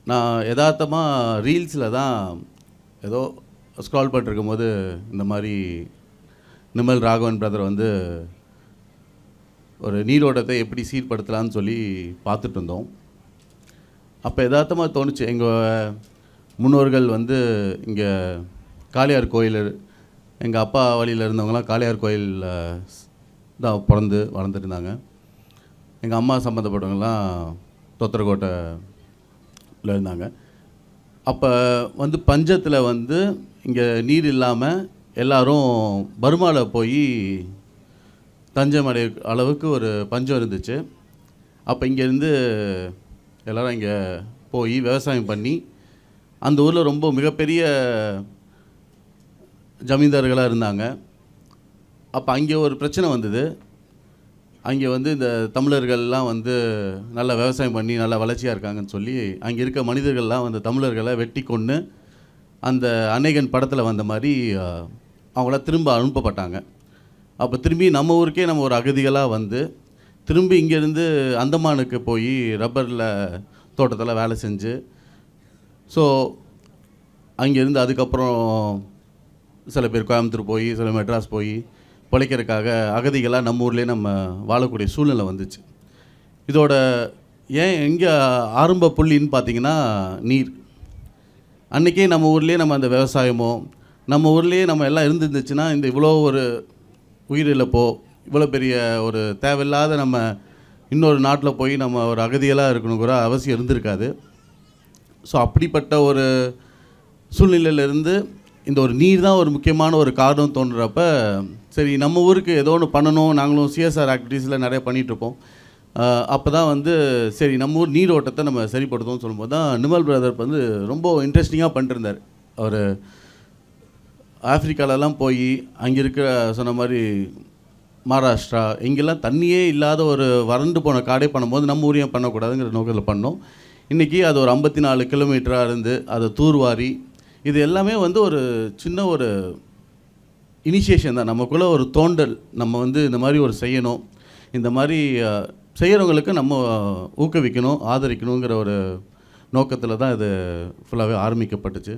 நான் யதார்த்தமாக ரீல்ஸில் தான் ஏதோ ஸ்க்ரால் பண்ணிருக்கும்போது இந்த மாதிரி நிமல் ராகவன் பிரதர் வந்து ஒரு நீரோட்டத்தை எப்படி சீர்படுத்தலான்னு சொல்லி பார்த்துட்டு இருந்தோம். அப்போ யதார்த்தமாக தோணுச்சு, எங்கள் முன்னோர்கள் வந்து இங்கே காளியார் கோயில், எங்கள் அப்பா வழியில் இருந்தவங்களாம் காளியார் கோயிலில் தான் பிறந்து வளர்ந்துருந்தாங்க. எங்கள் அம்மா சம்மந்தப்பட்டவங்களாம் தொத்தரக்கோட்டையில் இருந்தாங்க. அப்போ வந்து பஞ்சத்தில் வந்து இங்கே நீர் இல்லாமல் எல்லோரும் பர்மாவில் போய் தஞ்சம் அடைய அளவுக்கு ஒரு பஞ்சம் இருந்துச்சு. அப்போ இங்கேருந்து எல்லோரும் இங்கே போய் விவசாயம் பண்ணி அந்த ஊரில் ரொம்ப மிகப்பெரிய ஜமீன்தார்களாக இருந்தாங்க. அப்போ அங்கே ஒரு பிரச்சனை வந்தது. அங்கே வந்து இந்த தமிழர்கள்லாம் வந்து நல்லா விவசாயம் பண்ணி நல்லா வளர்ச்சியாக இருக்காங்கன்னு சொல்லி அங்கே இருக்க மனிதர்கள்லாம் வந்து தமிழர்களை வெட்டி கொன்று அந்த அநேகன் படத்தில் வந்த மாதிரி அவங்கள திரும்ப அனுப்பப்பட்டாங்க. அப்போ திரும்பி நம்ம ஊருக்கே நம்ம ஒரு அகதிகளாக வந்து திரும்பி இங்கேருந்து அந்தமானுக்கு போய் ரப்பரில் தோட்டத்தில் வேலை செஞ்சு, ஸோ அங்கேருந்து அதுக்கப்புறம் சில பேர் கோயம்புத்தூர் போய் சில மெட்ராஸ் போய் பிழைக்கிறதுக்காக அகதிகளாக நம்ம ஊர்லேயே நம்ம வாழக்கூடிய சூழ்நிலை வந்துச்சு. இதோட ஏன் எங்கே ஆரம்ப புள்ளின்னு பார்த்திங்கன்னா நீர். அன்றைக்கே நம்ம ஊர்லேயே நம்ம அந்த விவசாயமோ நம்ம ஊர்லேயே நம்ம எல்லாம் இருந்துருந்துச்சுன்னா இந்த இவ்வளோ ஒரு உயிரிழப்போ இவ்வளோ பெரிய ஒரு தேவையில்லாத நம்ம இன்னொரு நாட்டில் போய் நம்ம ஒரு அகதிகளாக இருக்கணுங்கிற அவசியம் இருந்திருக்காது. ஸோ அப்படிப்பட்ட ஒரு சூழ்நிலையிலேருந்து இந்த ஒரு நீர் தான் ஒரு முக்கியமான ஒரு காரணம் தோன்றப்ப, சரி நம்ம ஊருக்கு ஏதோ ஒன்று பண்ணணும், நாங்களும் சிஎஸ்ஆர் ஆக்டிவிட்டீஸில் நிறைய பண்ணிகிட்ருப்போம். அப்போ தான் வந்து சரி நம்ம ஊர் நீரோட்டத்தை நம்ம சரிப்படுத்தோம்னு சொல்லும்போது தான் நிமல் பிரதர் வந்து ரொம்ப இன்ட்ரெஸ்டிங்காக பண்ணிட்டுருந்தார். அவர் ஆஃப்ரிக்காலெலாம் போய் அங்கே இருக்கிற சொன்ன மாதிரி மகாராஷ்டிரா இங்கெல்லாம் தண்ணியே இல்லாத ஒரு வறண்டு போன காடே பண்ணும்போது நம்ம ஊரையும் பண்ணக்கூடாதுங்கிற நோக்கத்தில் பண்ணோம். இன்றைக்கி அது ஒரு 54 கிலோமீட்டராக இருந்து அதை தூர்வாரி இது எல்லாமே வந்து ஒரு சின்ன ஒரு இனிஷியேஷன் தான். நமக்குள்ளே ஒரு தோண்டல், நம்ம வந்து இந்த மாதிரி ஒரு செய்யணும், இந்த மாதிரி செய்கிறவங்களுக்கு நம்ம ஊக்குவிக்கணும், ஆதரிக்கணுங்கிற ஒரு நோக்கத்தில் தான் இது ஃபுல்லாகவே ஆரம்பிக்கப்பட்டுச்சு.